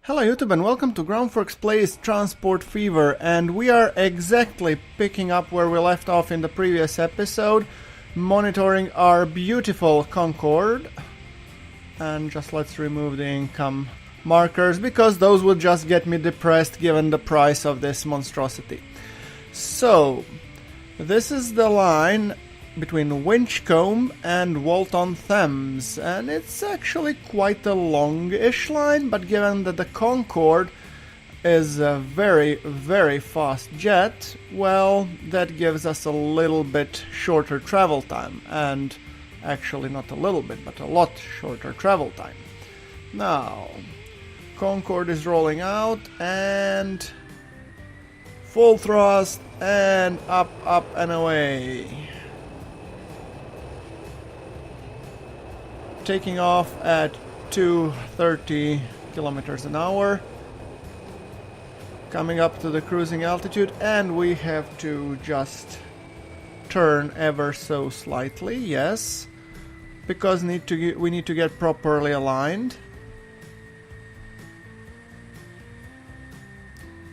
Hello YouTube and welcome to Groundworks Plays Transport Fever, and we are exactly picking up where we left off in the previous episode, monitoring our beautiful Concorde. And just let's remove the income markers, because those would just get me depressed given the price of this monstrosity. So, this is the line between Winchcombe and Walton-Thames, and it's actually quite a longish line, but given that the Concorde is a very, very fast jet, well, that gives us a little bit shorter travel time, and actually not a little bit, but a lot shorter travel time. Now, Concorde is rolling out, and full thrust, and up, up, and away. Taking off at 230 kilometers an hour, coming up to the cruising altitude, and we have to just turn ever so slightly, yes, because we need to get properly aligned.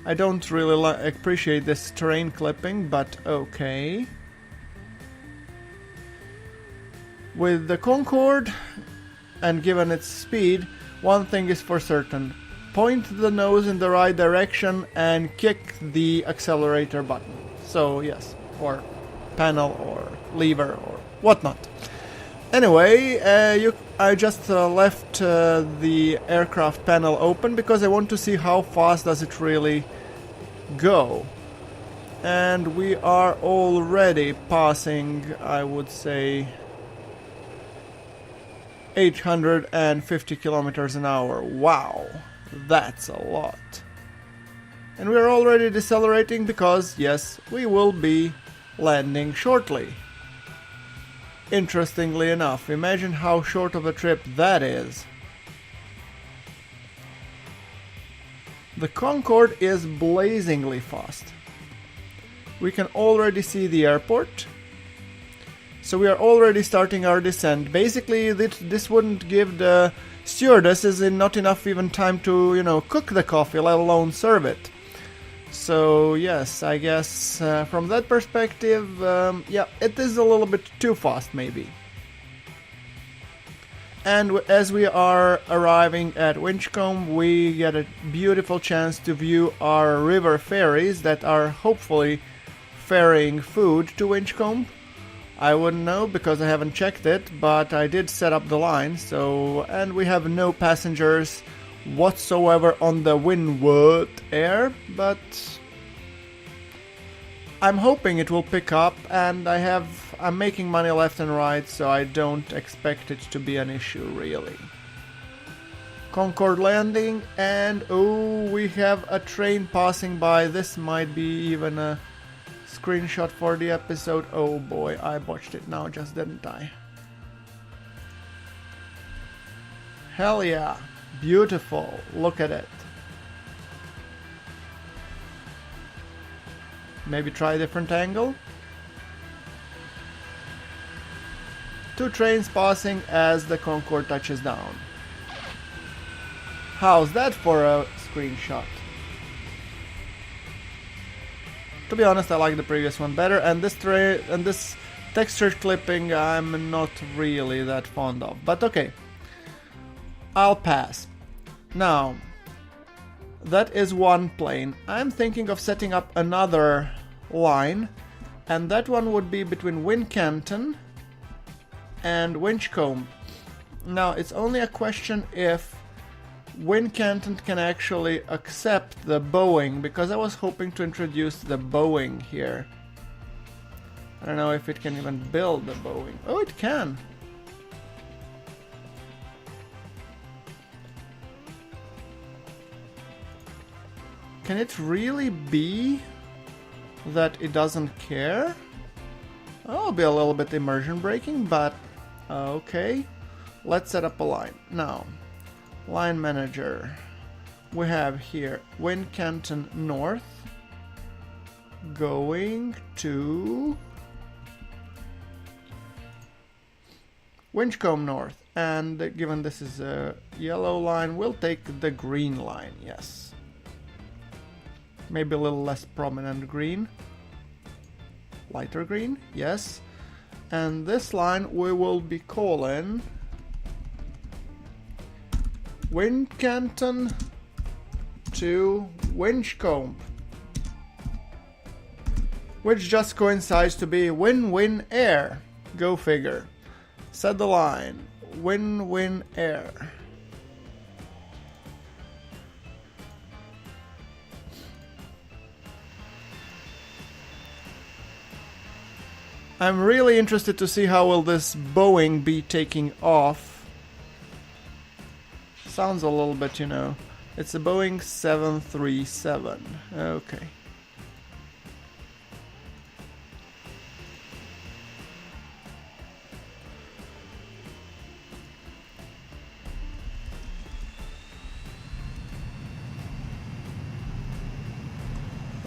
I don't really appreciate this terrain clipping, but okay. With the Concorde, and given its speed, one thing is for certain. Point the nose in the right direction and kick the accelerator button. So yes, or panel or lever or whatnot. Anyway, I just left the aircraft panel open because I want to see how fast does it really go. And we are already passing, I would say, 850 kilometers an hour. Wow, that's a lot. And we're already decelerating because, yes, we will be landing shortly. Interestingly enough, imagine how short of a trip that is. The Concorde is blazingly fast. We can already see the airport. So we are already starting our descent. Basically, this wouldn't give the stewardesses not enough even time to, cook the coffee, let alone serve it. So yes, I guess from that perspective, yeah, it is a little bit too fast maybe. And as we are arriving at Winchcombe, we get a beautiful chance to view our river ferries that are hopefully ferrying food to Winchcombe. I wouldn't know because I haven't checked it, but I did set up the line, and we have no passengers whatsoever on the Windward Air, but I'm hoping it will pick up, and I'm making money left and right, so I don't expect it to be an issue really. Concorde landing, and oh, we have a train passing by. This might be even a screenshot for the episode. Oh boy, I botched it now, just didn't I? Hell yeah, beautiful, look at it. Maybe try a different angle. Two trains passing as the Concorde touches down. How's that for a screenshot? To be honest, I like the previous one better, and this texture clipping I'm not really that fond of, but okay. I'll pass. Now, that is one plane. I'm thinking of setting up another line, and that one would be between Wincanton and Winchcombe. Now, it's only a question if Wincanton can actually accept the Boeing, because I was hoping to introduce the Boeing here. I don't know if it can even build the Boeing. Oh, it can! Can it really be that it doesn't care? I'll be a little bit immersion breaking, but okay. Let's set up a line. Now, line manager. We have here Wincanton North going to Winchcombe North. And given this is a yellow line, we'll take the green line, yes. Maybe a little less prominent green. Lighter green, yes. And this line we will be calling Wincanton to Winchcombe, which just coincides to be Win-Win Air. Go figure. Set the line. Win-Win Air. I'm really interested to see how will this Boeing be taking off. Sounds a little bit, you know. It's a Boeing 737. Okay.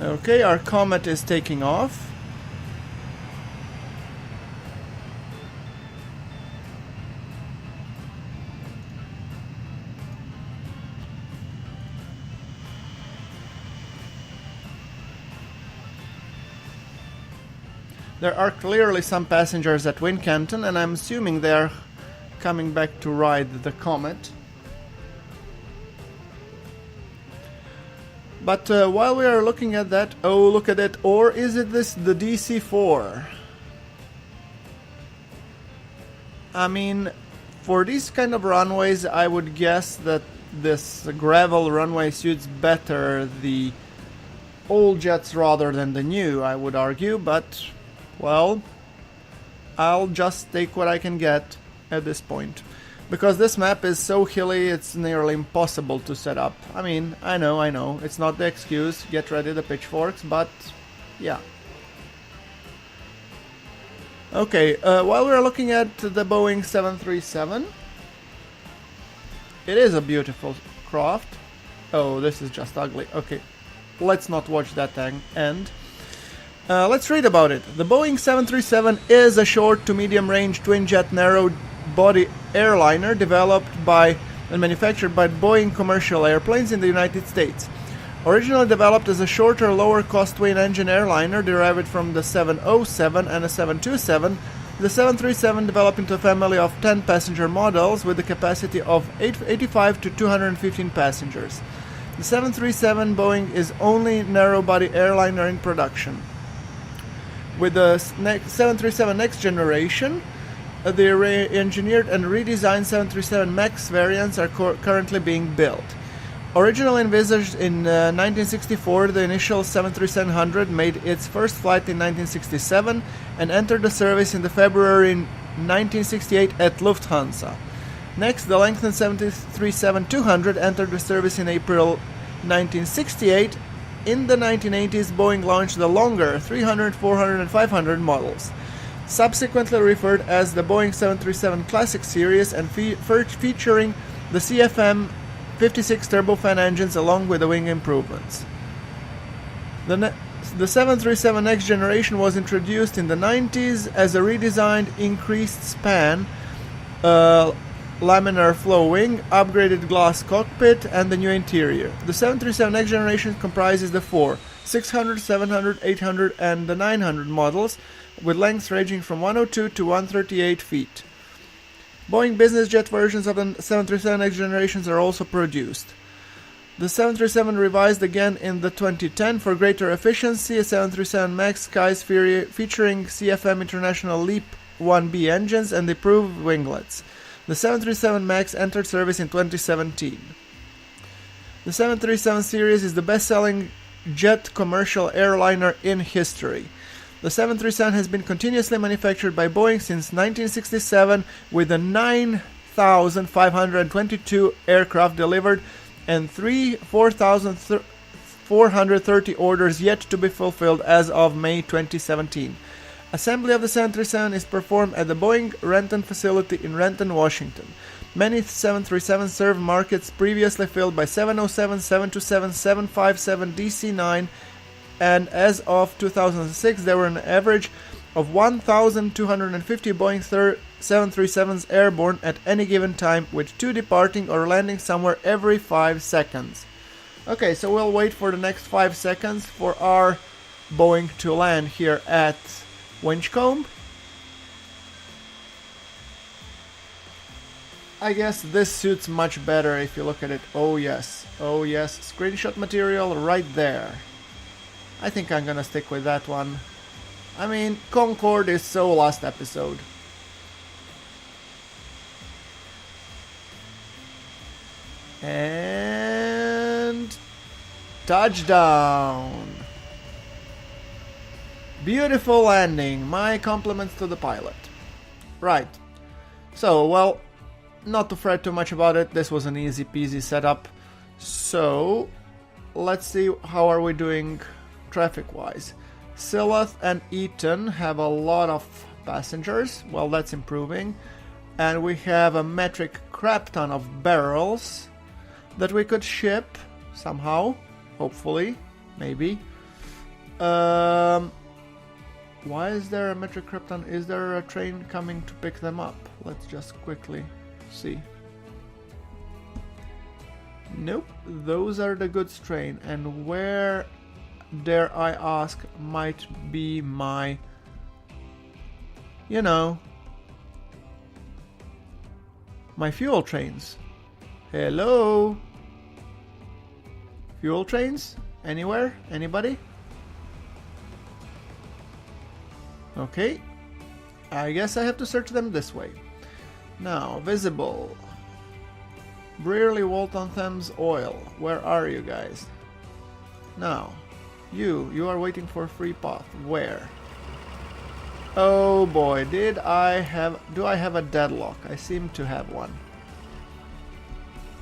Okay, our Comet is taking off. There are clearly some passengers at Wincanton, and I'm assuming they are coming back to ride the Comet. But while we are looking at that, oh, look at it, or is it the DC-4? I mean, for these kind of runways, I would guess that this gravel runway suits better the old jets rather than the new, I would argue, but, well, I'll just take what I can get at this point. Because this map is so hilly, it's nearly impossible to set up. I mean, I know, it's not the excuse, get ready the pitchforks, but yeah. Okay, while we're looking at the Boeing 737, it is a beautiful craft. Oh, this is just ugly. Okay, let's not watch that end. Let's read about it. The Boeing 737 is a short to medium range twin-jet narrow-body airliner developed by and manufactured by Boeing Commercial Airplanes in the United States. Originally developed as a shorter, lower-cost twin-engine airliner derived from the 707 and a 727, the 737 developed into a family of 10 passenger models with a capacity of 85 to 215 passengers. The 737 Boeing is only narrow-body airliner in production. With the 737 Next Generation, the re-engineered and redesigned 737 MAX variants are currently being built. Originally envisaged in 1964, the initial 737-100 made its first flight in 1967 and entered the service in the February 1968 at Lufthansa. Next, the lengthened 737-200 entered the service in April 1968. In the 1980s, Boeing launched the longer 300, 400, and 500 models, subsequently referred as the Boeing 737 Classic Series and featuring the CFM 56 turbofan engines along with the wing improvements. The 737 Next Generation was introduced in the 90s as a redesigned increased span laminar flow wing, upgraded glass cockpit, and the new interior. The 737 Next Generation comprises the four 600, 700, 800, and the 900 models, with lengths ranging from 102 to 138 feet. Boeing business jet versions of the 737 Next Generations are also produced. The 737 revised again in the 2010 for greater efficiency, a 737 MAX Skies featuring CFM International LEAP 1B engines and improved winglets. The 737 MAX entered service in 2017. The 737 series is the best-selling jet commercial airliner in history. The 737 has been continuously manufactured by Boeing since 1967, with 9,522 aircraft delivered and 4,430 orders yet to be fulfilled as of May 2017. Assembly of the 737 is performed at the Boeing Renton facility in Renton, Washington. Many 737s serve markets previously filled by 707, 727, 757, DC-9, and as of 2006 there were an average of 1,250 Boeing 737s airborne at any given time, with 2 departing or landing somewhere every 5 seconds. Okay, so we'll wait for the next 5 seconds for our Boeing to land here at Winchcombe. I guess this suits much better if you look at it. Oh yes, screenshot material right there. I think I'm gonna stick with that one. I mean, Concorde is so last episode. And touchdown. Beautiful landing. My compliments to the pilot. Right. So, well, not to fret too much about it. This was an easy peasy setup. So, let's see how are we doing traffic-wise. Silloth and Eton have a lot of passengers. Well, that's improving. And we have a metric crap ton of barrels that we could ship somehow. Hopefully. Maybe. Why is there a metric crap ton? Is there a train coming to pick them up? Let's just quickly see. Nope. Those are the goods train. And where, dare I ask, might be my, you know, my fuel trains? Hello? Fuel trains? Anywhere? Anybody? Okay. I guess I have to search them this way. Now, visible. Brearley, Walton, Thames, Oil. Where are you guys? Now, you are waiting for a free path. Where? Oh boy, do I have a deadlock? I seem to have one.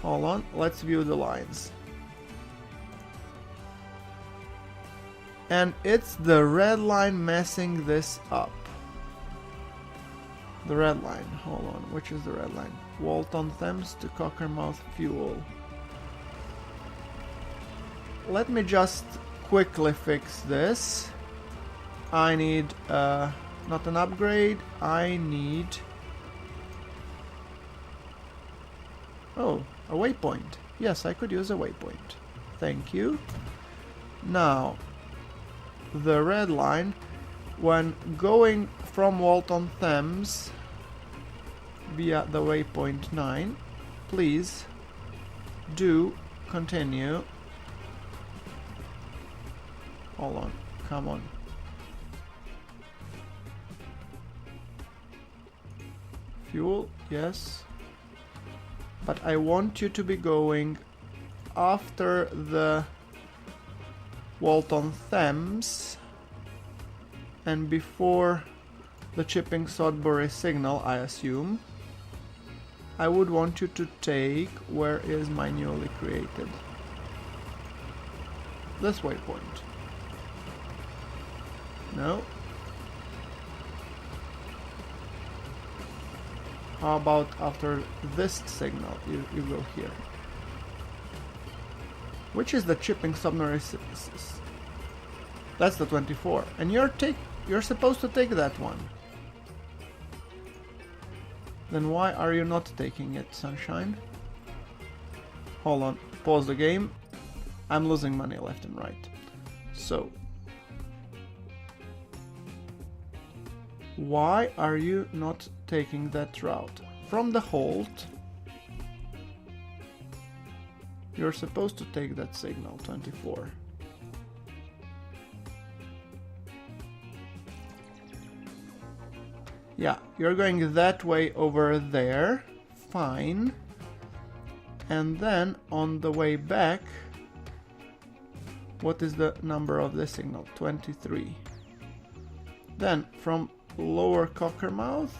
Hold on, let's view the lines. And it's the red line messing this up. The red line, hold on, which is the red line? Walton Thames to Cockermouth Fuel. Let me just quickly fix this. I need, not an upgrade, I need... Oh, a waypoint. Yes, I could use a waypoint. Thank you. Now, the red line, when going from Walton Thames via the waypoint 9, please do continue. Hold on, come on. Fuel, yes. But I want you to be going after the Walton Thames and before the Chipping Sodbury signal, I assume. I would want you to take, where is my newly created? This waypoint. No. How about after this signal, you go here? Which is the Chipping Sodbury? That's the 24, and you're supposed to take that one. Then why are you not taking it, Sunshine? Hold on, pause the game. I'm losing money left and right. So, why are you not taking that route? From the Holt, you're supposed to take that signal, 24. Yeah, you're going that way over there. Fine. And then on the way back, what is the number of the signal? 23. Then from Lower Cockermouth,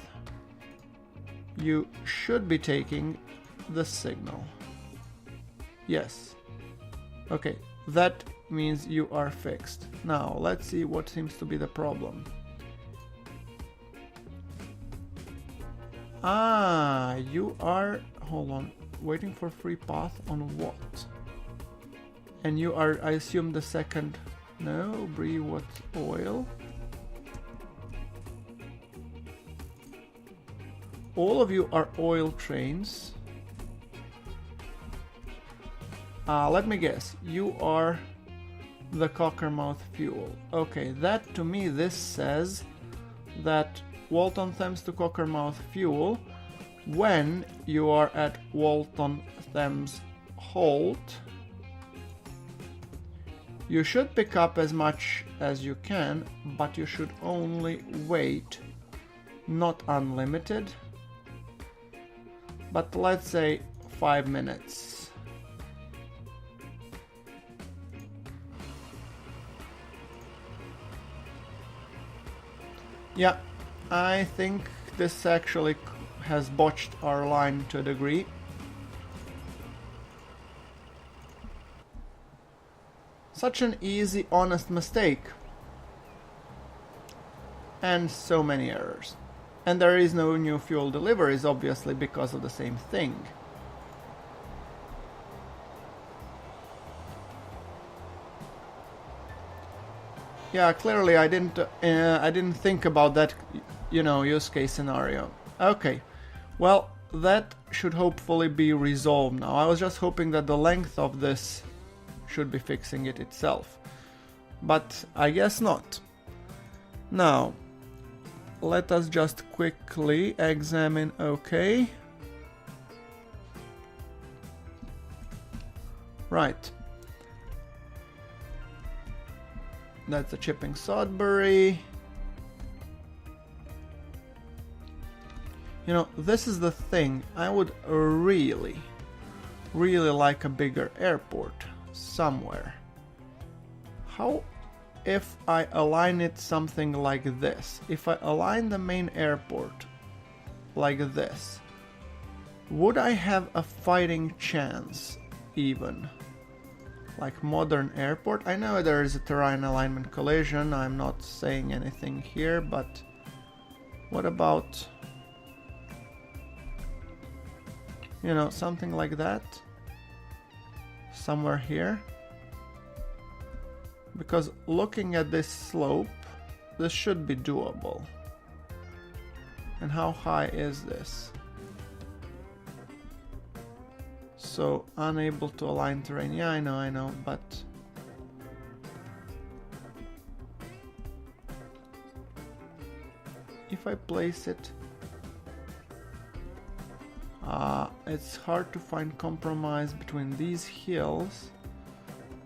you should be taking the signal. Yes. Okay, that means you are fixed. Now, let's see what seems to be the problem. Ah, you are, hold on, waiting for free path on what? And you are, I assume, the second, no, Bree, what, oil? all of you are oil trains. Let me guess, you are the Cockermouth fuel. Okay, that to me, this says that Walton Thames to Cockermouth fuel, when you are at Walton Thames halt, you should pick up as much as you can, but you should only wait, not unlimited, but let's say 5 minutes. Yeah, I think this actually has botched our line to a degree. Such an easy, honest mistake. And so many errors. And there is no new fuel deliveries, obviously, because of the same thing. Yeah, clearly I didn't think about that, use case scenario. Okay, well, that should hopefully be resolved now. I was just hoping that the length of this should be fixing it itself, but I guess not. Now, let us just quickly examine. Okay, right, that's a chipping Sodbury. This is the thing. I would really like a bigger airport somewhere. How if I align it something like this? If I align the main airport like this, would I have a fighting chance even? Like modern airport? I know there is a terrain alignment collision, I'm not saying anything here, but what about, something like that? Somewhere here? Because looking at this slope, this should be doable. And how high is this? So, unable to align terrain. Yeah, I know, but if I place it, it's hard to find compromise between these hills.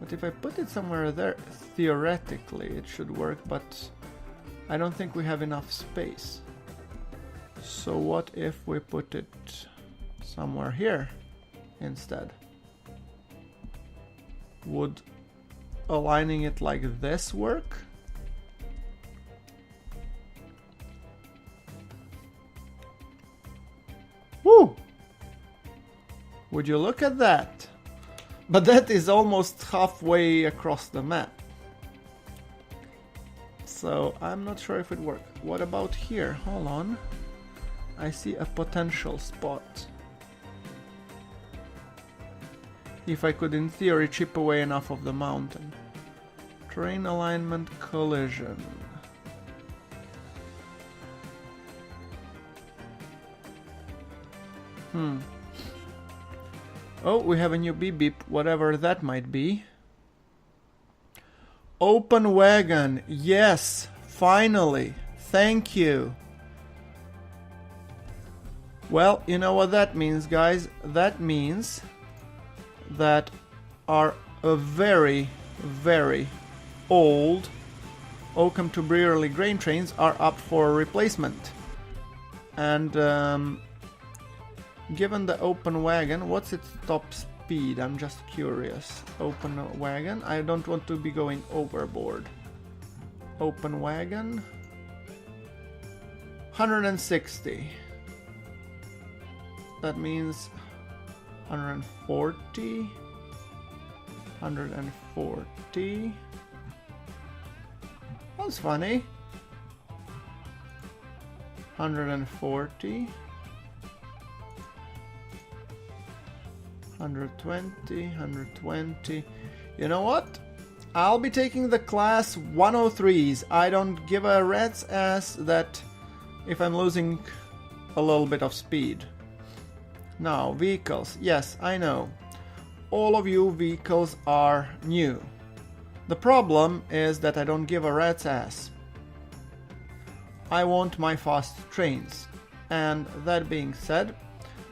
But if I put it somewhere there, theoretically it should work, but I don't think we have enough space. So what if we put it somewhere here instead? Would aligning it like this work? Woo! Would you look at that? But that is almost halfway across the map. So I'm not sure if it works. What about here? Hold on. I see a potential spot. If I could, in theory, chip away enough of the mountain. Terrain alignment collision. Oh, we have a new beep beep, whatever that might be. Open wagon, yes, finally, thank you. Well, you know what that means, guys? That means that our very, very old Oakham to Brearley grain trains are up for replacement. And given the open wagon, what's its top speed? I'm just curious. Open wagon, I don't want to be going overboard. Open wagon, 160. That means 140. 140. That's funny. 140. 120, 120. You know what? I'll be taking the class 103s. I don't give a rat's ass that if I'm losing a little bit of speed. Now, vehicles. Yes, I know. All of you vehicles are new. The problem is that I don't give a rat's ass. I want my fast trains. And that being said,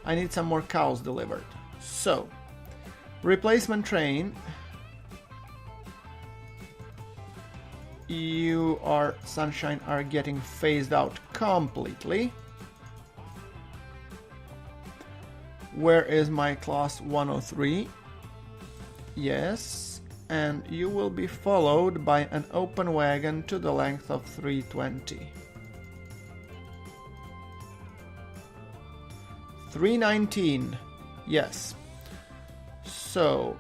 I need some more cows delivered. So, replacement train. You are, Sunshine, are getting phased out completely. Where is my class 103? Yes, and you will be followed by an open wagon to the length of 320. 319, yes. So,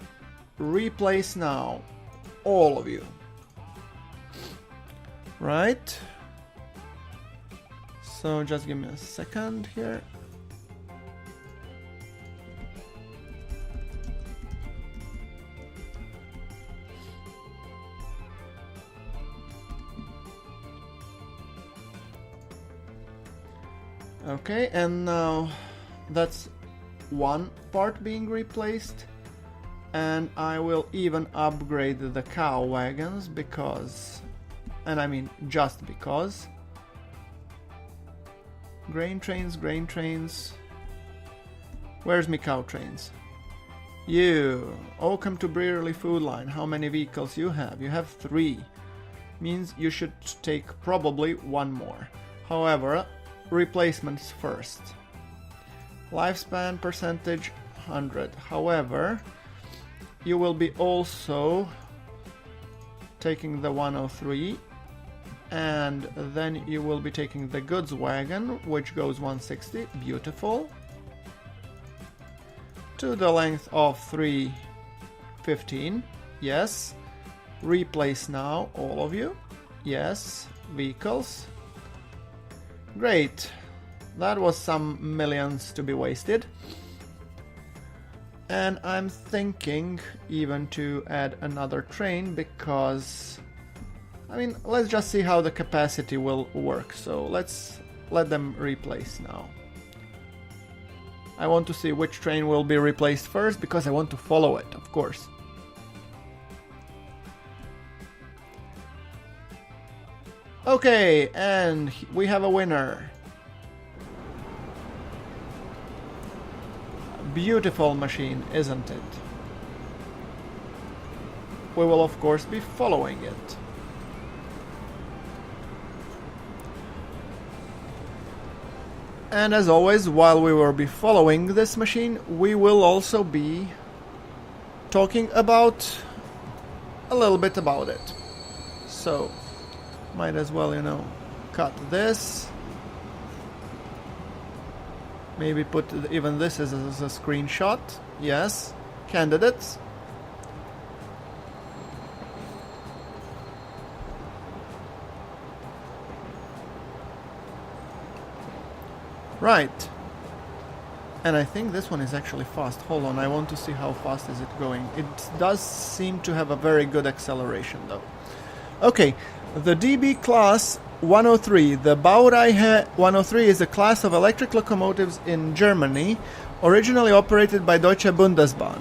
replace now, all of you. Right? So just give me a second here. Okay, and now that's one part being replaced, and I will even upgrade the cow wagons because, and I mean just because. Grain trains. Where's me cow trains? You, come to Brearley Food Line. How many vehicles you have? You have 3. Means you should take probably one more. However, replacements first. Lifespan percentage 100. However, you will be also taking the 103, and then you will be taking the goods wagon, which goes 160. Beautiful. To the length of 315. Yes. Replace now, all of you. Yes. Vehicles. Great. That was some millions to be wasted. And I'm thinking even to add another train because, I mean, let's just see how the capacity will work. So let's let them replace now. I want to see which train will be replaced first because I want to follow it, of course. Okay, and we have a winner. Beautiful machine, isn't it? We will of course be following it. And as always, while we will be following this machine, we will also be talking about a little bit about it. So, might as well, cut this. Maybe put even this as a screenshot. Yes. Candidates. Right. And I think this one is actually fast. Hold on, I want to see how fast is it going. It does seem to have a very good acceleration though. Okay, the DB class 103. The Baureihe 103 is a class of electric locomotives in Germany, originally operated by Deutsche Bundesbahn.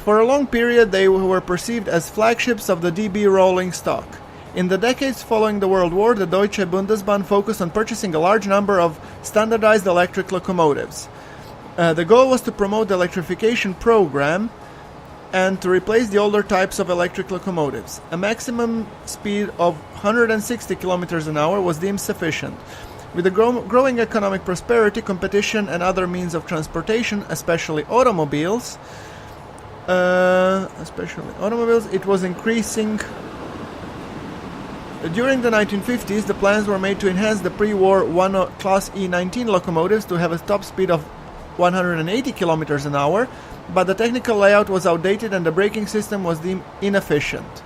For a long period they were perceived as flagships of the DB rolling stock. In the decades following the World War, the Deutsche Bundesbahn focused on purchasing a large number of standardized electric locomotives. The goal was to promote the electrification program and to replace the older types of electric locomotives. A maximum speed of 160 kilometers an hour was deemed sufficient. With the growing economic prosperity, competition and other means of transportation, especially automobiles, it was increasing. During the 1950s, the plans were made to enhance the pre-war Class E19 locomotives to have a top speed of 180 kilometers an hour, but the technical layout was outdated and the braking system was deemed inefficient.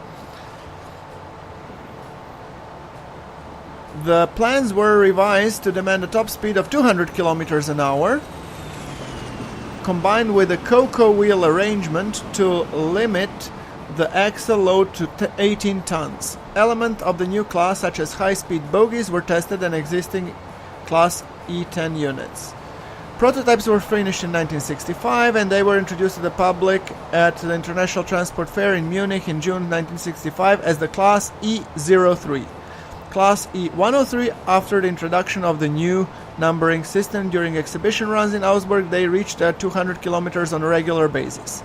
The plans were revised to demand a top speed of 200 kilometers an hour, combined with a cocoa wheel arrangement to limit the axle load to 18 tons. Elements of the new class, such as high-speed bogies, were tested and existing Class E10 units. Prototypes were finished in 1965 and they were introduced to the public at the International Transport Fair in Munich in June 1965 as the Class E03. Class E103, after the introduction of the new numbering system during exhibition runs in Augsburg, they reached 200 kilometers on a regular basis.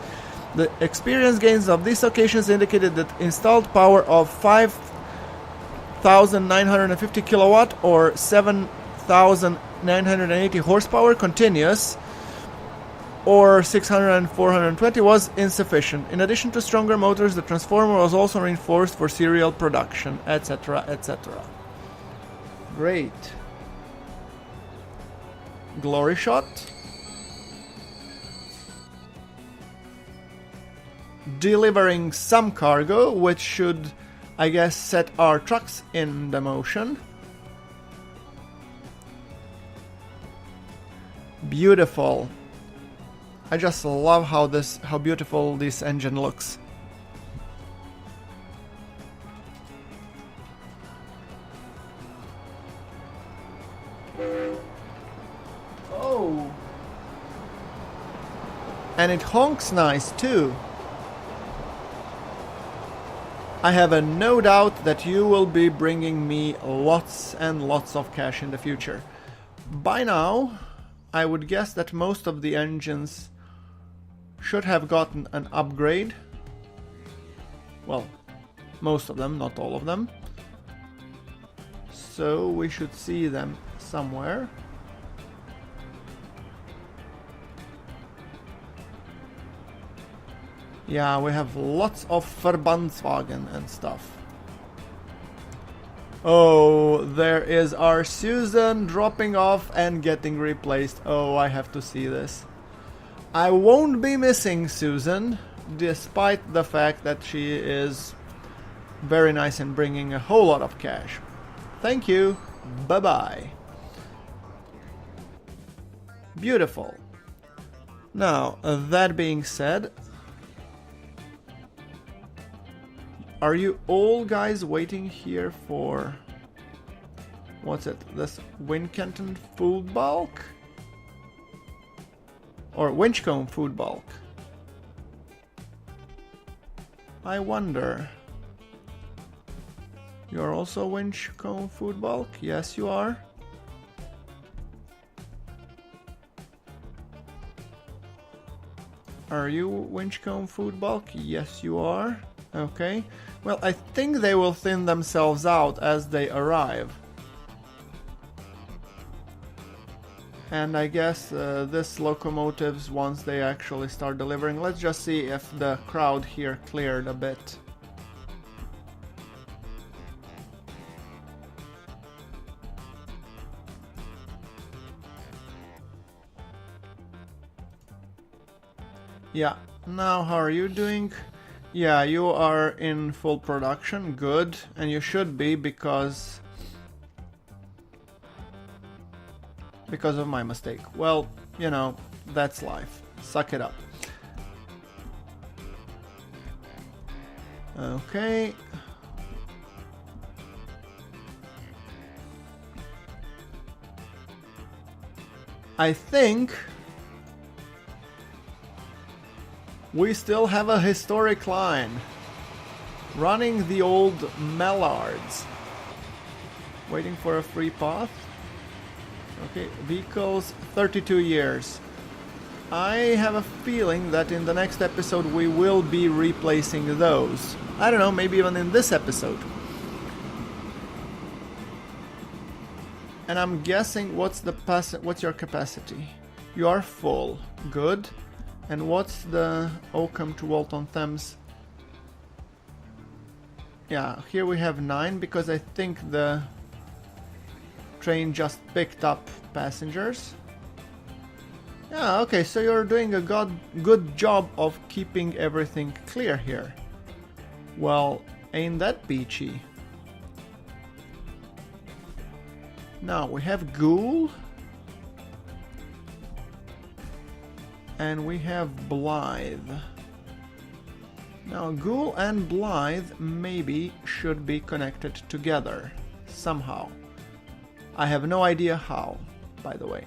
The experience gains of these occasions indicated that installed power of 5,950 kilowatt or 7,980 horsepower continuous or 600 and 420 was insufficient. In addition to stronger motors, the transformer was also reinforced for serial production, etc., etc. Great. Glory shot. Delivering some cargo, which should, I guess, set our trucks in the motion. Beautiful. I just love how beautiful this engine looks. Oh. And it honks nice too. I have no doubt that you will be bringing me lots and lots of cash in the future. By now, I would guess that most of the engines should have gotten an upgrade. Well, most of them, not all of them. So we should see them somewhere. Yeah, we have lots of Verbandswagen and stuff. Oh, there is our Susan dropping off and getting replaced. Oh, I have to see this. I won't be missing Susan, despite the fact that she is very nice and bringing a whole lot of cash. Thank you. Bye-bye. Beautiful. Now, that being said, are you all guys waiting here for... what's it? This Wincanton food bulk? Or Winchcombe food bulk? I wonder. You're also Winchcombe food bulk? Yes, you are. Are you Winchcombe food bulk? Yes, you are. Okay. Well, I think they will thin themselves out as they arrive. And I guess this locomotives, once they actually start delivering. Let's just see if the crowd here cleared a bit. Yeah, now how are you doing? Yeah, you are in full production, good, and you should be because of my mistake. Well, you know, that's life. Suck it up. Okay. I think we still have a historic line. Running the old Mallards. Waiting for a free path. Okay, vehicles, 32 years. I have a feeling that in the next episode we will be replacing those. I don't know, maybe even in this episode. And I'm guessing what's your capacity? You are full. Good. And what's the Oakham to Walton Thames? Yeah, here we have 9 because I think the train just picked up passengers. Yeah, okay, so you're doing a good job of keeping everything clear here. Well, ain't that peachy? Now we have Ghoul. And we have Blythe. Now Ghoul and Blythe maybe should be connected together somehow. I have no idea how. by the way.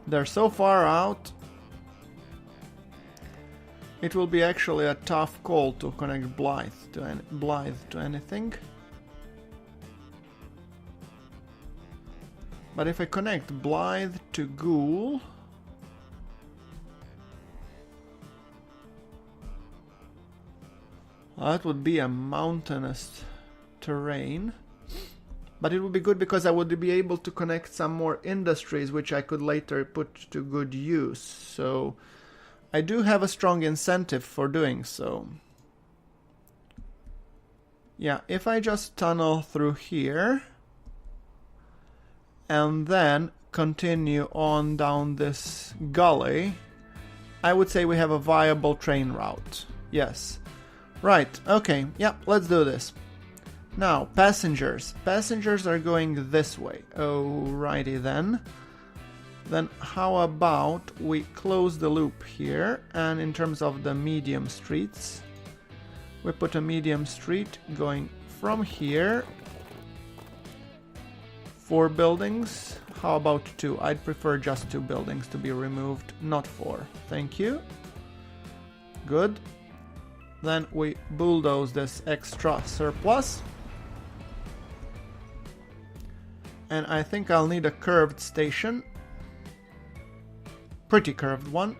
They're so far out, it will be actually a tough call to connect Blythe to anything. But if I connect Blythe to Ghoul, that would be a mountainous terrain. But it would be good because I would be able to connect some more industries which I could later put to good use. So I do have a strong incentive for doing so. Yeah, if I just tunnel through here and then continue on down this gully, I would say we have a viable train route. Yes. Right, okay, yeah, let's do this. Now, passengers. Passengers are going this way. Alrighty then. Then how about we close the loop here, and in terms of the medium streets, we put a medium street going from here. 4 buildings. How about 2? I'd prefer just 2 buildings to be removed, not 4. Thank you. Good. Then we bulldoze this extra surplus. And I think I'll need a curved station. Pretty curved one.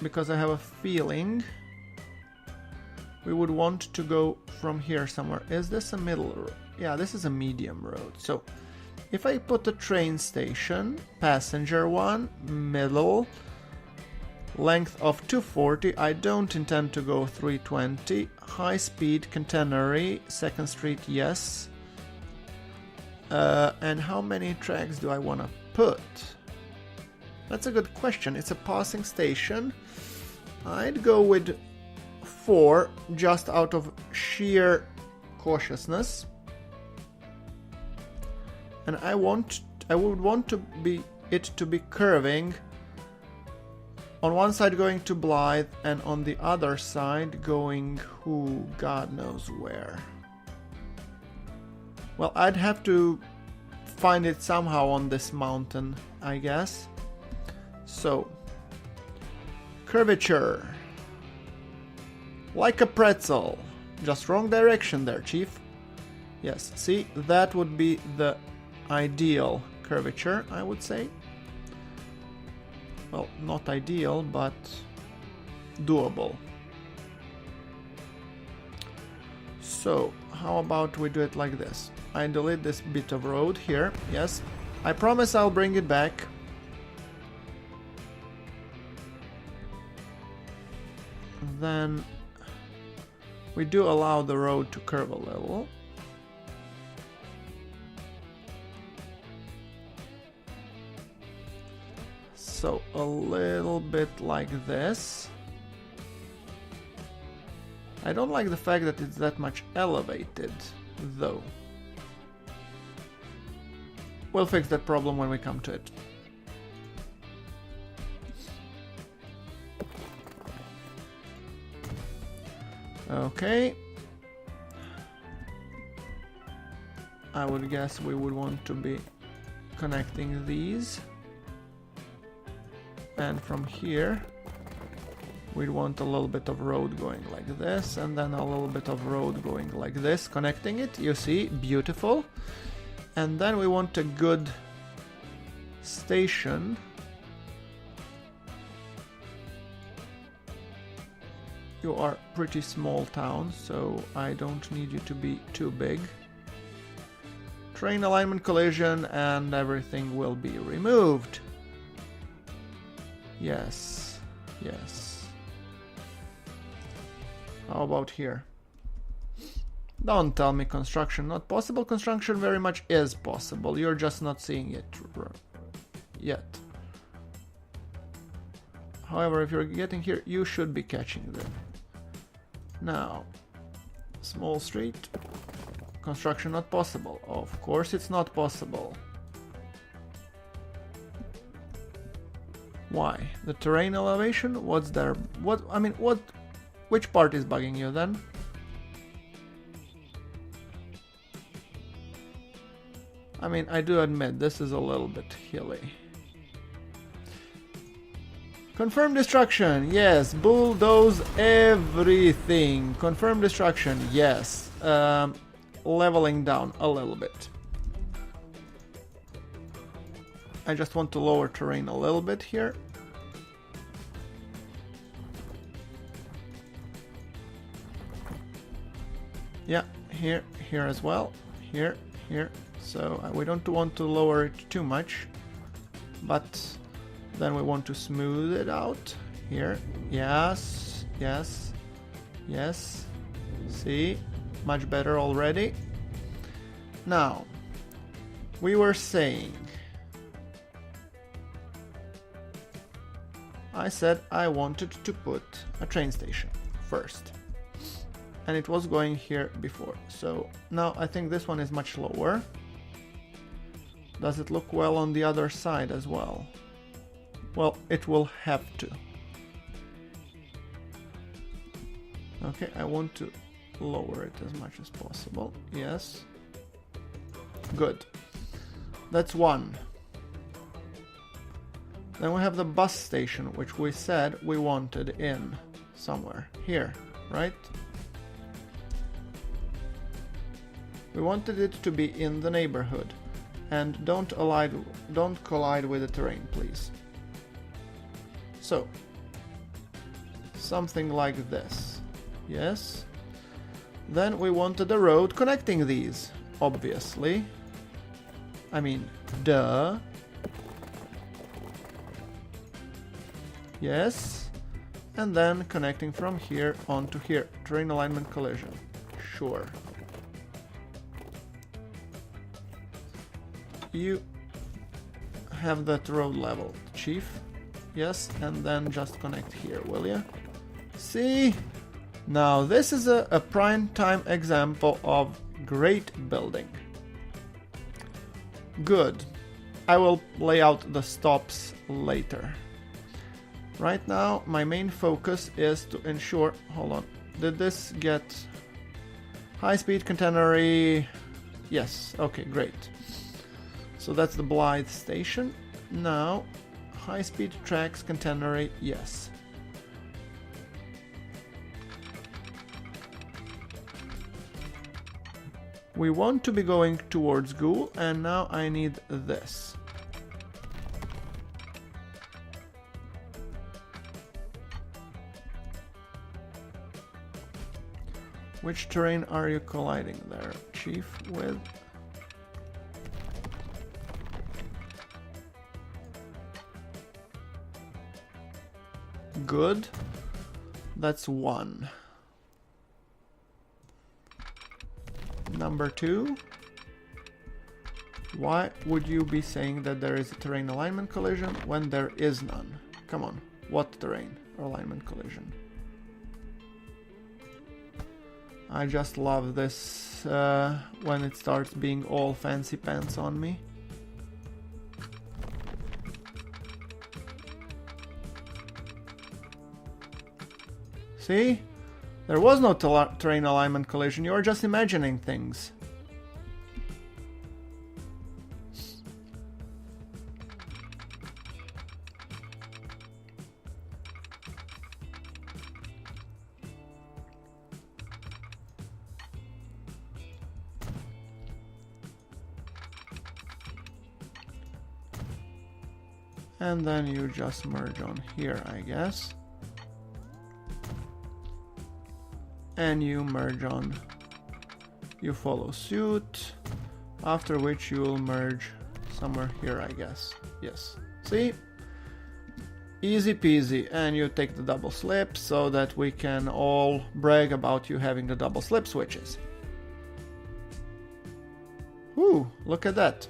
Because I have a feeling we would want to go from here somewhere. Is this a middle road? Yeah, this is a medium road. So if I put a train station, passenger one, middle, length of 240, I don't intend to go 320. High speed, catenary, 2nd Street, yes. And how many tracks do I want to put? That's a good question. It's a passing station. I'd go with 4 just out of sheer cautiousness. And I would want it to be curving. On one side going to Blythe and on the other side going who God knows where. Well, I'd have to find it somehow on this mountain, I guess. So, curvature. Like a pretzel. Just wrong direction there, Chief. Yes, see, that would be the ideal curvature, I would say. Well, not ideal, but doable. So, how about we do it like this? I delete this bit of road here, yes. I promise I'll bring it back. Then we do allow the road to curve a little. So a little bit like this. I don't like the fact that it's that much elevated, though. We'll fix that problem when we come to it. Okay. I would guess we would want to be connecting these. And from here we'd want a little bit of road going like this, and then a little bit of road going like this, connecting it, you see, beautiful. And then we want a good station. You are pretty small town, so I don't need you to be too big. Train alignment collision and everything will be removed. Yes, yes. How about here? Don't tell me construction not possible. Construction very much is possible. You're just not seeing it yet. However, if you're getting here, you should be catching them. Now, small street. Construction not possible. Of course it's not possible. Why? The terrain elevation? What's there? What Which part is bugging you then? I mean, I do admit this is a little bit hilly. Confirm destruction, yes. Bulldoze everything. Confirm destruction, yes. Leveling down a little bit. I just want to lower terrain a little bit here. Yeah, here as well. Here. So we don't want to lower it too much, but then we want to smooth it out here. Yes. See, much better already. Now, we were saying, I said I wanted to put a train station first. And it was going here before. So now I think this one is much lower. Does it look well on the other side as well? Well, it will have to. Okay, I want to lower it as much as possible. Yes. Good. That's one. Then we have the bus station, which we said we wanted in somewhere. Here, right? We wanted it to be in the neighborhood. And don't collide with the terrain, please. So, something like this. Yes. Then we wanted a road connecting these, obviously. I mean, duh. Yes. And then connecting from here onto here. Terrain alignment collision. Sure. You have that road level, Chief. Yes, and then just connect here, will you? See? Now this is a prime time example of great building. Good. I will lay out the stops later. Right now, my main focus is to ensure... Hold on. Did this get... high-speed catenary? Yes. Okay, great. So that's the Blythe station. Now, high-speed tracks, catenary, yes. We want to be going towards Ghoul, and now I need this. Which terrain are you colliding there, Chief, with? Good. That's one. Number two. Why would you be saying that there is a terrain alignment collision when there is none? Come on. What terrain alignment collision? I just love this when it starts being all fancy pants on me. See? There was no terrain alignment collision, you are just imagining things. And then you just merge on here, I guess. And you merge on, you follow suit, after which you will merge somewhere here, I guess. Yes. See? Easy peasy. And you take the double slip so that we can all brag about you having the double slip switches. Whew, look at that.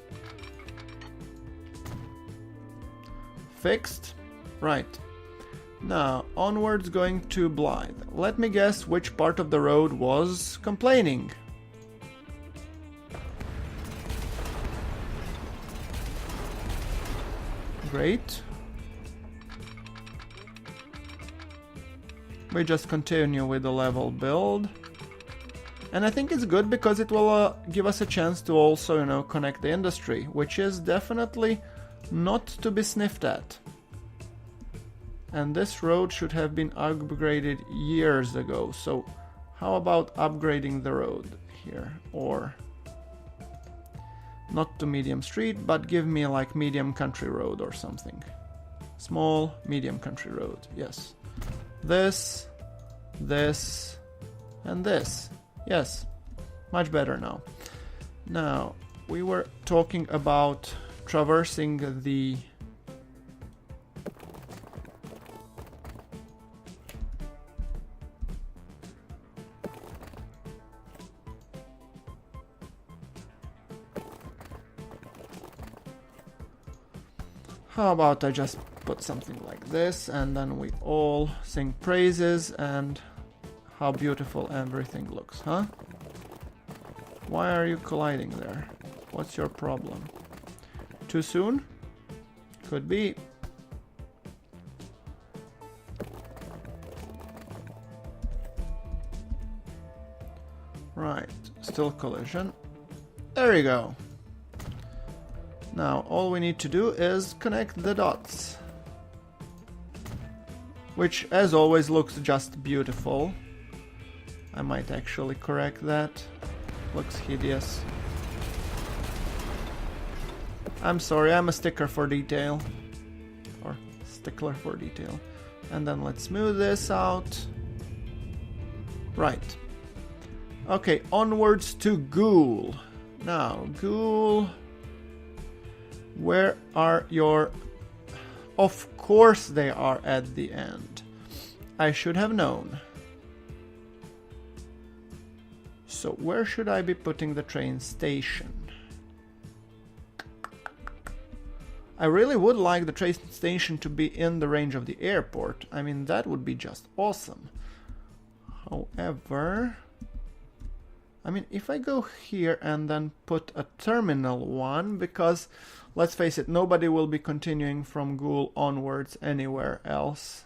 Fixed. Right. Now, onwards going to Blythe. Let me guess which part of the road was complaining. Great. we just continue with the level build. And I think it's good because it will give us a chance to also, you know, connect the industry, which is definitely not to be sniffed at. And this road should have been upgraded years ago, so how about upgrading the road here? Or not to medium street, but give me like medium country road or something. Small, medium country road, yes. This, and this. Yes, much better now. Now, we were talking about traversing the How about I just put something like this and then we all sing praises and how beautiful everything looks, huh? Why are you colliding there? What's your problem? Too soon? Could be. Right, still collision. There you go. Now all we need to do is connect the dots. Which as always looks just beautiful. I might actually correct that. Looks hideous. I'm sorry, I'm a sticker for detail. Or stickler for detail. And then let's smooth this out. Right. Okay, onwards to Ghoul. Now, Ghoul... Where are your... Of course they are at the end. I should have known. So where should I be putting the train station? I really would like the train station to be in the range of the airport. I mean, that would be just awesome. However... I mean, if I go here and then put a terminal one, because, let's face it, nobody will be continuing from Ghoul onwards anywhere else.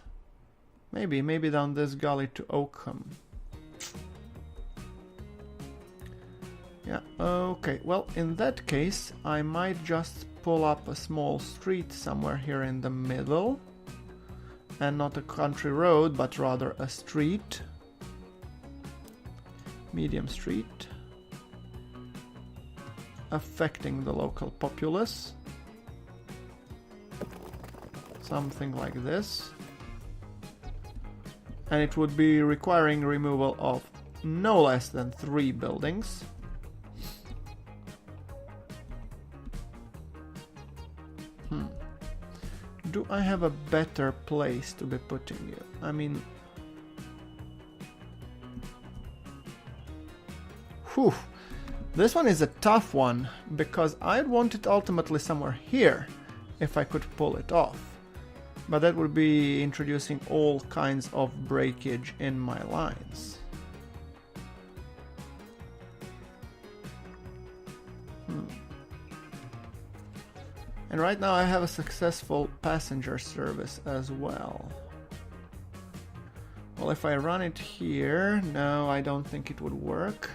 Maybe down this gully to Oakham. Yeah, okay, well, in that case, I might just pull up a small street somewhere here in the middle. And not a country road, but rather a street. Medium street, affecting the local populace, something like this, and it would be requiring removal of no less than 3 buildings. Do I have a better place to be putting you? I mean, whew, this one is a tough one, because I'd want it ultimately somewhere here, if I could pull it off. But that would be introducing all kinds of breakage in my lines. And right now I have a successful passenger service as well. Well, if I run it here, no, I don't think it would work.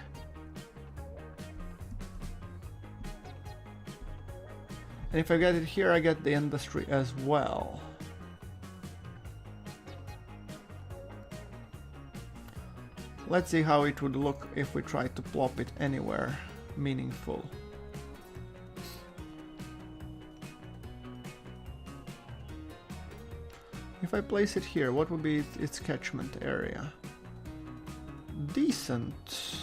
And if I get it here, I get the industry as well. Let's see how it would look if we try to plop it anywhere meaningful. If I place it here, what would be its catchment area? Decent.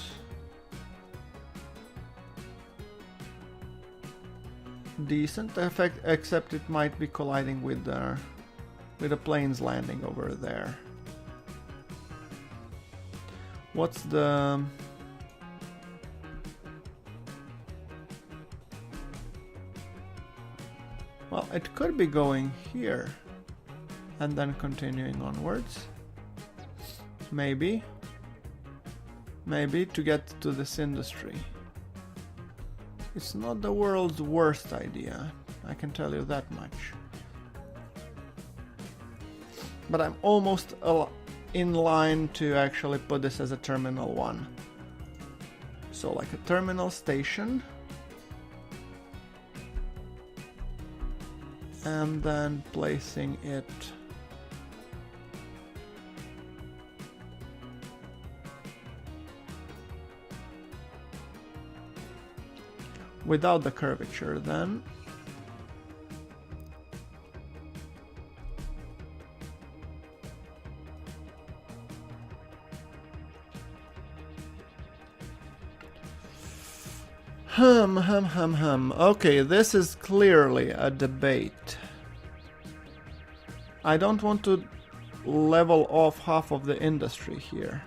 Decent effect, except it might be colliding with a plane's landing over there. What's the... Well, it could be going here and then continuing onwards. Maybe to get to this industry. It's not the world's worst idea, I can tell you that much. But I'm almost in line to actually put this as a terminal 1. So like a terminal station. And then placing it without the curvature then. Okay, this is clearly a debate. I don't want to level off half of the industry here.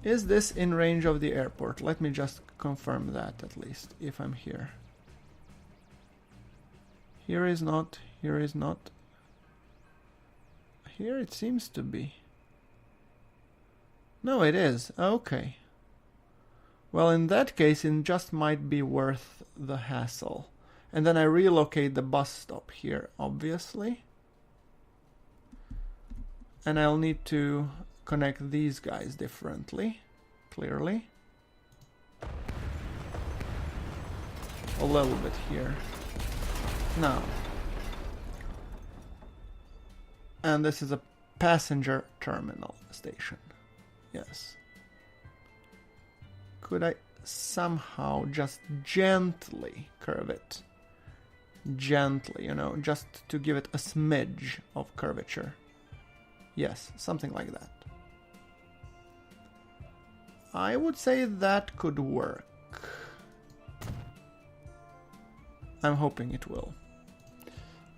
Is this in range of the airport? Let me just confirm that at least, if I'm here. Here is not, here is not. Here it seems to be. No, it is. Okay. Well, in that case, it just might be worth the hassle. And then I relocate the bus stop here, obviously. And I'll need to connect these guys differently, clearly. A little bit here. Now. And this is a passenger terminal station. Yes. Could I somehow just gently curve it? Gently, you know, just to give it a smidge of curvature. Yes, something like that. I would say that could work. I'm hoping it will.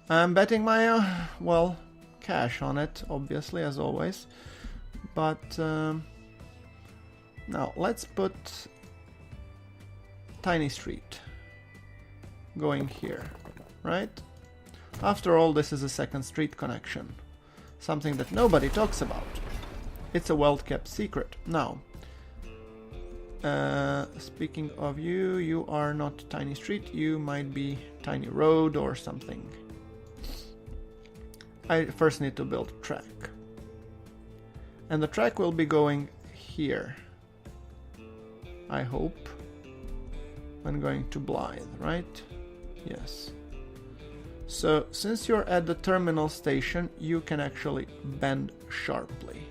I'm betting my, well, cash on it, obviously, as always. But now let's put tiny street going here, right? After all, this is a second street connection. Something that nobody talks about. It's a well-kept secret. Now, speaking of you, you are not tiny street, you might be tiny road or something. I first need to build a track. And the track will be going here, I hope, when going to Blythe, right? Yes. So, since you're at the terminal station, you can actually bend sharply.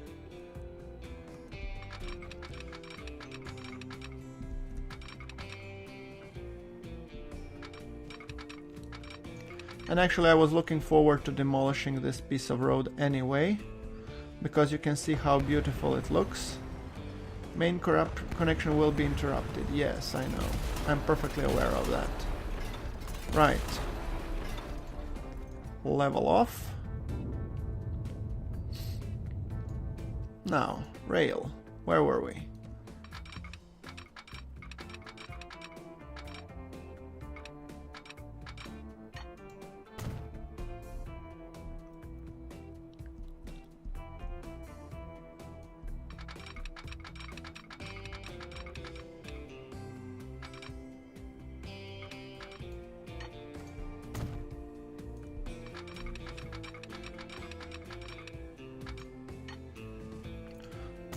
And actually I was looking forward to demolishing this piece of road anyway, because you can see how beautiful it looks. Main connection will be interrupted. Yes, I know. I'm perfectly aware of that. Right. Level off. Now, rail. Where were we?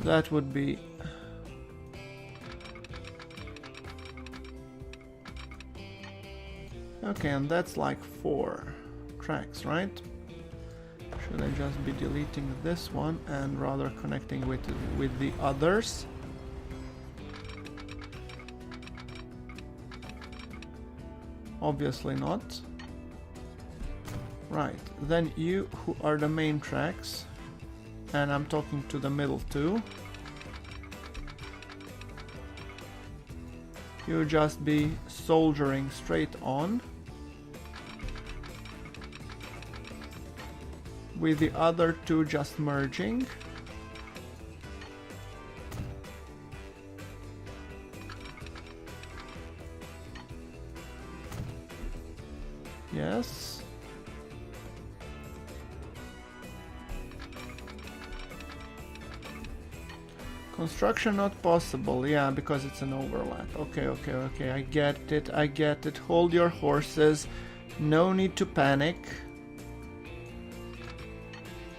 That would be okay, and that's like 4 tracks, right? Should I just be deleting this one and rather connecting with the others? Obviously not. Right, then you who are the main tracks, and I'm talking to the middle two, you just be soldiering straight on with the other two just merging. Yes. Construction not possible, yeah, because it's an overlap. Okay, I get it. Hold your horses. No need to panic.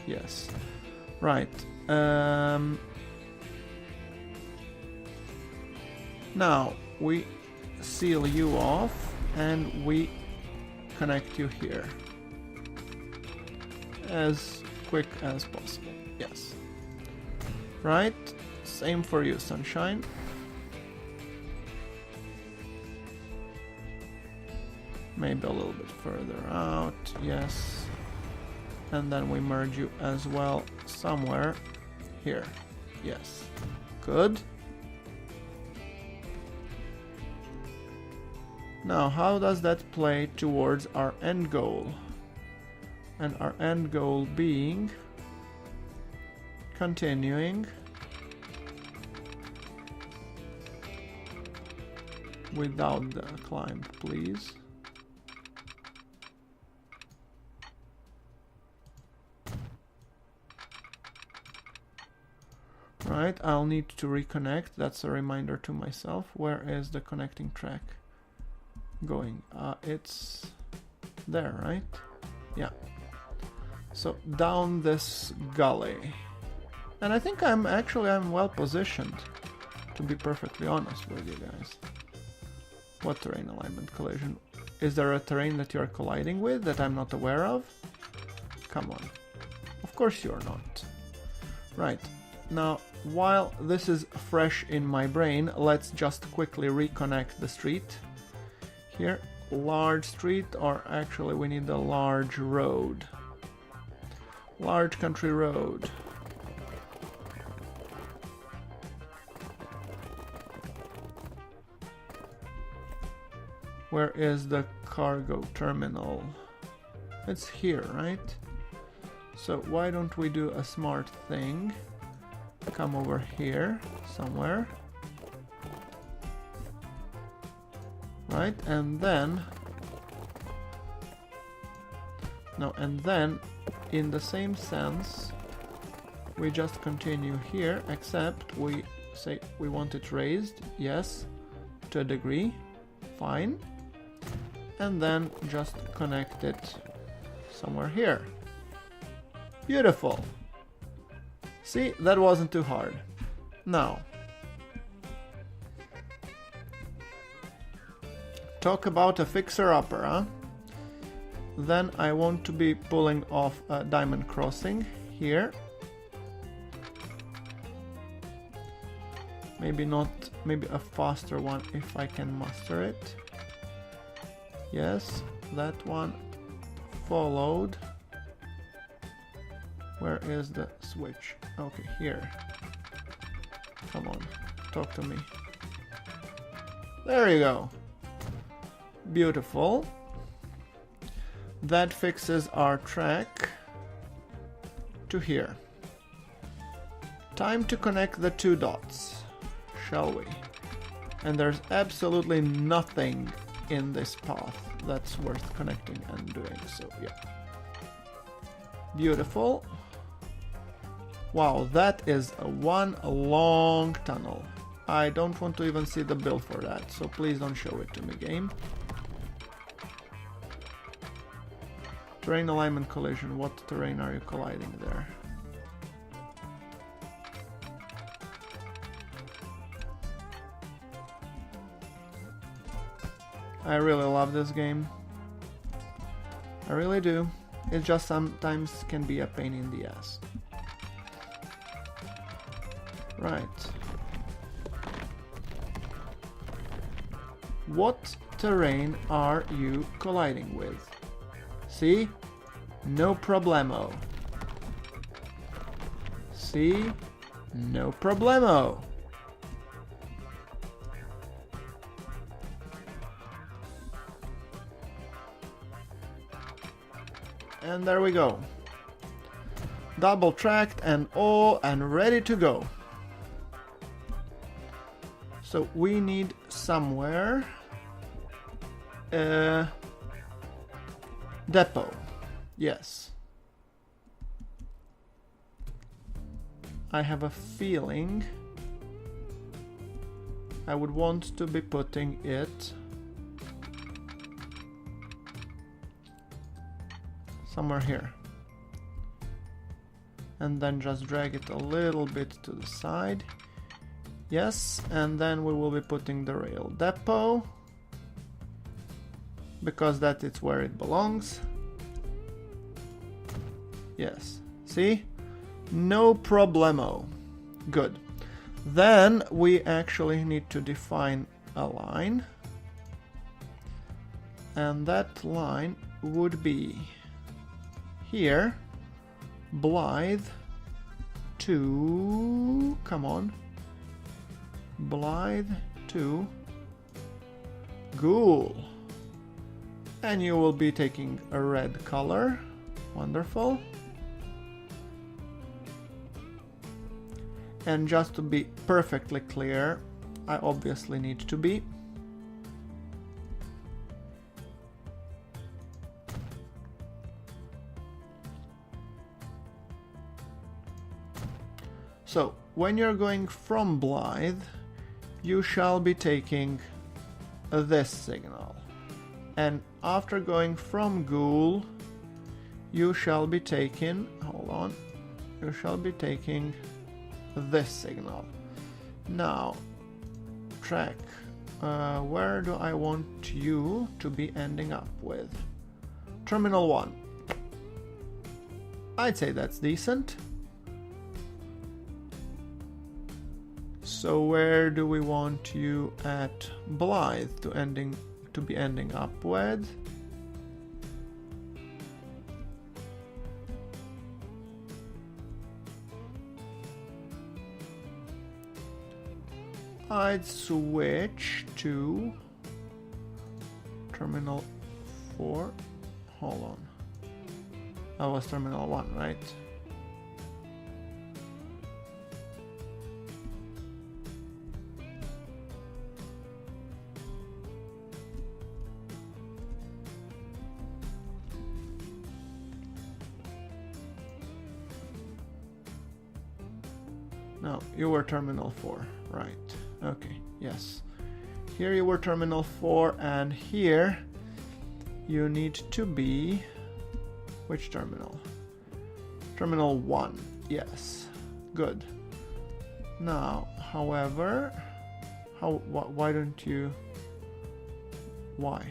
Yes. Right. Now, we seal you off and we connect you here. As quick as possible. Yes. Right. Same for you, sunshine. Maybe a little bit further out. Yes. And then we merge you as well somewhere here. Yes. Good. Now, how does that play towards our end goal? And our end goal being continuing without the climb, please. Right, I'll need to reconnect. That's a reminder to myself. Where is the connecting track going? It's there, right? Yeah. So down this gully. And I think I'm well positioned, to be perfectly honest with you guys. What terrain alignment collision? Is there a terrain that you're colliding with that I'm not aware of? Come on. Of course you're not. Right. Now, while this is fresh in my brain, let's just quickly reconnect the street. Here, large street, or actually we need a large road. Large country road. Where is the cargo terminal? It's here, right? So why don't we do a smart thing? Come over here somewhere. Right, and then... No, and then, in the same sense, we just continue here, except we say we want it raised, yes, to a degree, fine. And then just connect it somewhere here. Beautiful. See, that wasn't too hard. Now, talk about a fixer-upper, huh? Then I want to be pulling off a diamond crossing here. Maybe a faster one if I can muster it. Yes, that one followed. Where is the switch? Okay, here. Come on, talk to me. There you go. Beautiful. That fixes our track to here. Time to connect the two dots, shall we? And there's absolutely nothing in this path that's worth connecting and doing, so yeah. Beautiful. Wow, that is one long tunnel. I don't want to even see the bill for that, so please don't show it to me, game. Terrain alignment collision. What terrain are you colliding there? I really love this game. I really do. It just sometimes can be a pain in the ass. Right. What terrain are you colliding with? See? No problemo. See? No problemo. And there we go. Double tracked and all and ready to go. So we need somewhere depot. Yes. I have a feeling I would want to be putting it somewhere here. And then just drag it a little bit to the side. Yes, and then we will be putting the rail depot, because that is where it belongs. Yes, see? No problemo. Good. Then we actually need to define a line. And that line would be here, Blythe to, come on, Blythe to Ghoul. And you will be taking a red color. Wonderful. And just to be perfectly clear, I obviously need to be so when you're going from Blythe, you shall be taking this signal, and after going from Ghoul, you shall be taking, hold on, you shall be taking this signal. Now, track, where do I want you to be ending up with? Terminal 1. I'd say that's decent. So where do we want you at Blythe to be ending up with? I'd switch to Terminal 4. Hold on. That was Terminal 1, right? No, you were Terminal 4, right. Okay, yes. Here you were Terminal 4, and here you need to be... Which terminal? Terminal 1, yes. Good. Now, however... why don't you... Why?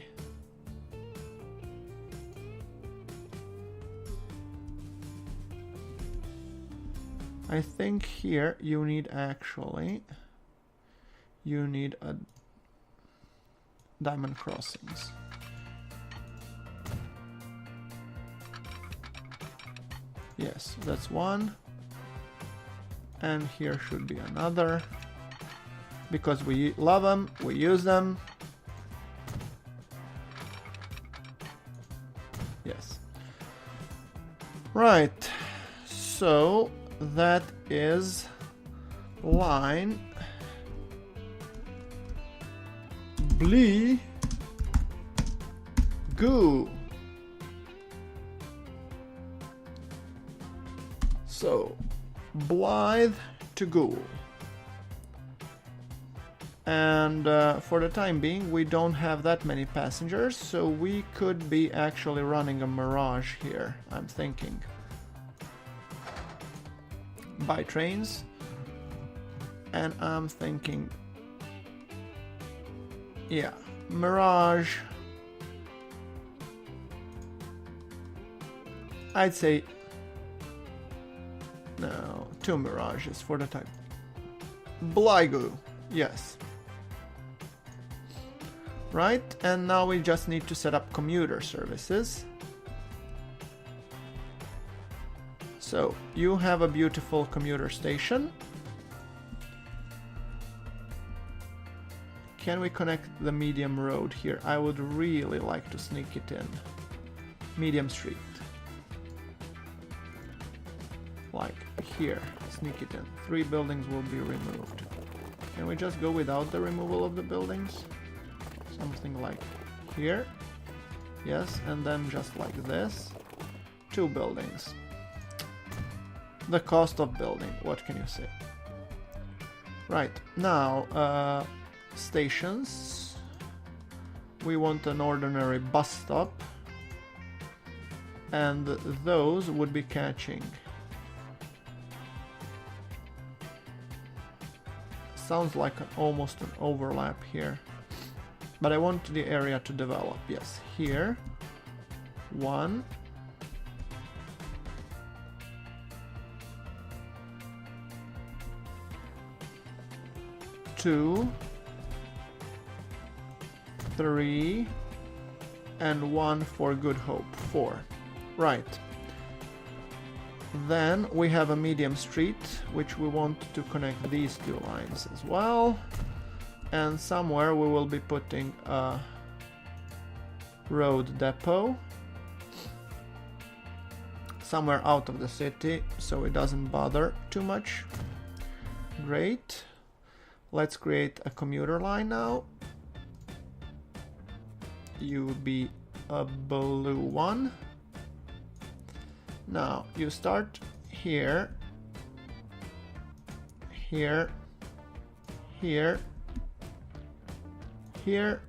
I think here you need actually... You need a diamond crossings. Yes, that's one. And here should be another. Because we love them, we use them. Yes. Right. So that is line Blythe Goo. So Blythe to Ghoul. And for the time being we don't have that many passengers, so we could be actually running a Mirage here, I'm thinking. By trains. And I'm thinking, yeah, Mirage. I'd say no, 2 Mirages for the time. Blythe, yes. Right, and now we just need to set up commuter services. So you have a beautiful commuter station. Can we connect the medium road here? I would really like to sneak it in. Medium street. Like here, sneak it in. 3 buildings will be removed. Can we just go without the removal of the buildings? Something like here. Yes, and then just like this. 2 buildings. The cost of building, what can you say? Right, now, stations. We want an ordinary bus stop, and those would be catching. Sounds like almost an overlap here, but I want the area to develop. Yes, here, 1, 2, 3, and 1 for Good Hope, 4. Right. Then we have a medium street, which we want to connect these two lines as well. And somewhere we will be putting a road depot. Somewhere out of the city, so it doesn't bother too much. Great. Let's create a commuter line now. You would be a blue one. Now you start here, here, here, here,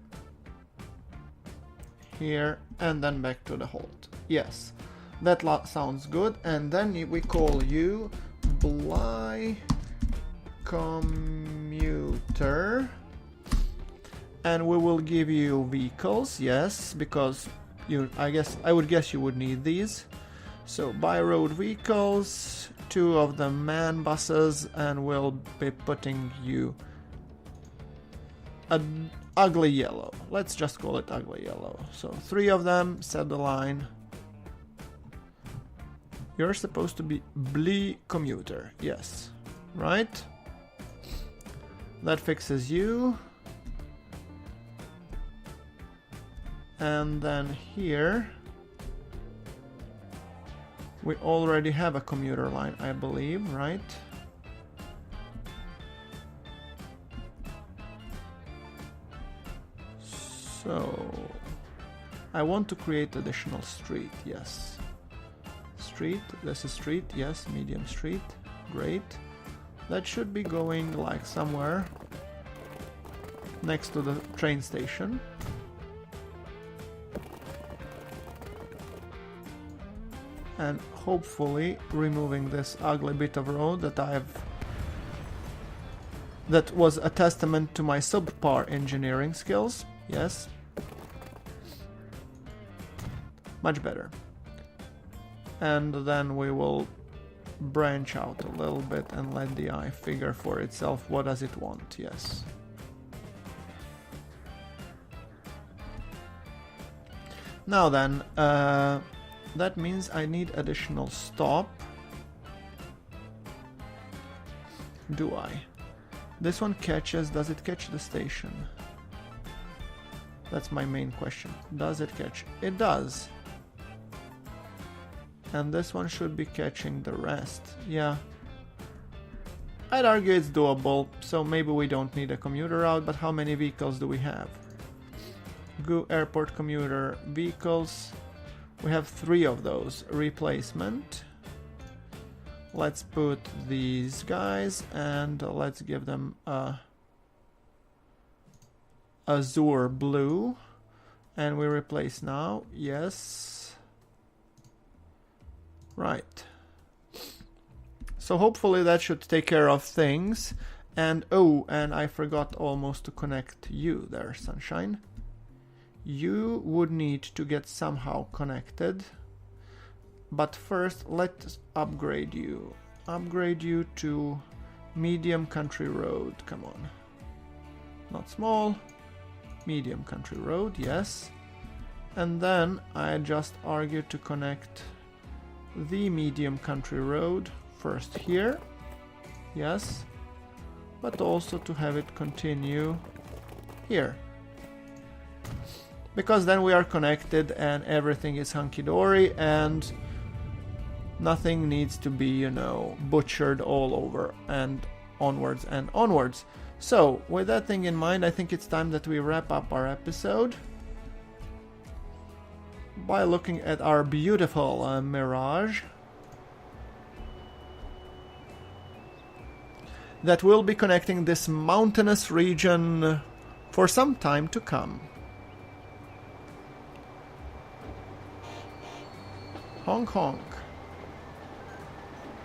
here, and then back to the halt. Yes, that sounds good. And then we call you Blythe Commuter, and we will give you vehicles. Yes, because I would guess you would need these. So by road vehicles, 2 of them man buses, and we'll be putting you an ugly yellow. Let's just call it ugly yellow. So 3 of them, set the line. You're supposed to be Blythe Commuter. Yes, right? That fixes you. And then here we already have a commuter line, I believe, right? So I want to create additional street. Yes, street, this is street. Yes, medium street. Great. That should be going like somewhere next to the train station. And hopefully removing this ugly bit of road that was a testament to my subpar engineering skills. Yes, much better. And then we will branch out a little bit and let the eye figure for itself what does it want. Yes. Now then, that means I need additional stop. Do I? This one catches, does it catch the station? That's my main question. Does it catch? It does. And this one should be catching the rest. Yeah. I'd argue it's doable, so maybe we don't need a commuter route, but how many vehicles do we have? Go airport commuter vehicles. We have 3 of those. Replacement. Let's put these guys and let's give them a azure blue. And we replace now. Yes. Right. So hopefully that should take care of things. And oh, and I forgot almost to connect you there, Sunshine. You would need to get somehow connected. But first, let's upgrade you. Upgrade you to medium country road. Come on. Not small. Medium country road, yes. And then I just argue to connect the medium country road first here. Yes. But also to have it continue here. Because then we are connected and everything is hunky-dory and nothing needs to be, you know, butchered all over and onwards and onwards. So, with that thing in mind, I think it's time that we wrap up our episode by looking at our beautiful Mirage that will be connecting this mountainous region for some time to come. Honk honk.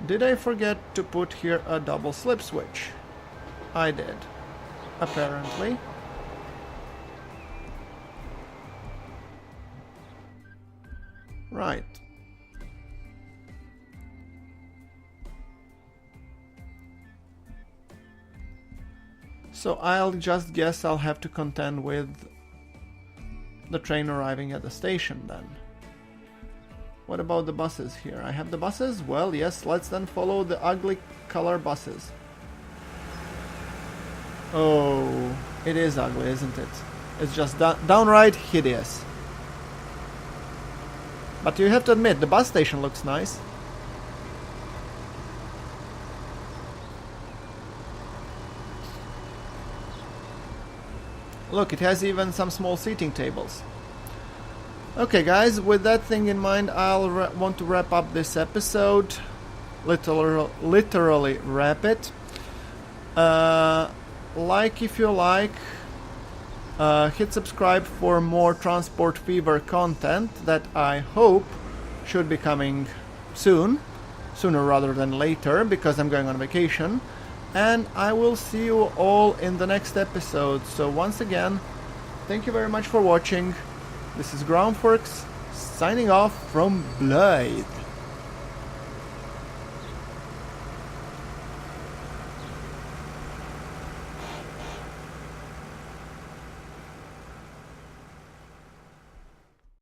Did I forget to put here a double slip switch? I did, apparently. Right. So I'll just guess I'll have to contend with the train arriving at the station then. What about the buses here? I have the buses? Well, yes, let's then follow the ugly color buses. Oh, it is ugly, isn't it? It's just downright hideous. But you have to admit, the bus station looks nice. Look, it has even some small seating tables. Okay guys, with that thing in mind, I'll want to wrap up this episode. Literally wrap it. Like if you like. Hit subscribe for more Transport Fever content that I hope should be coming soon. Sooner rather than later, because I'm going on vacation. And I will see you all in the next episode. So once again, thank you very much for watching. This is Groundworks, signing off from Blythe.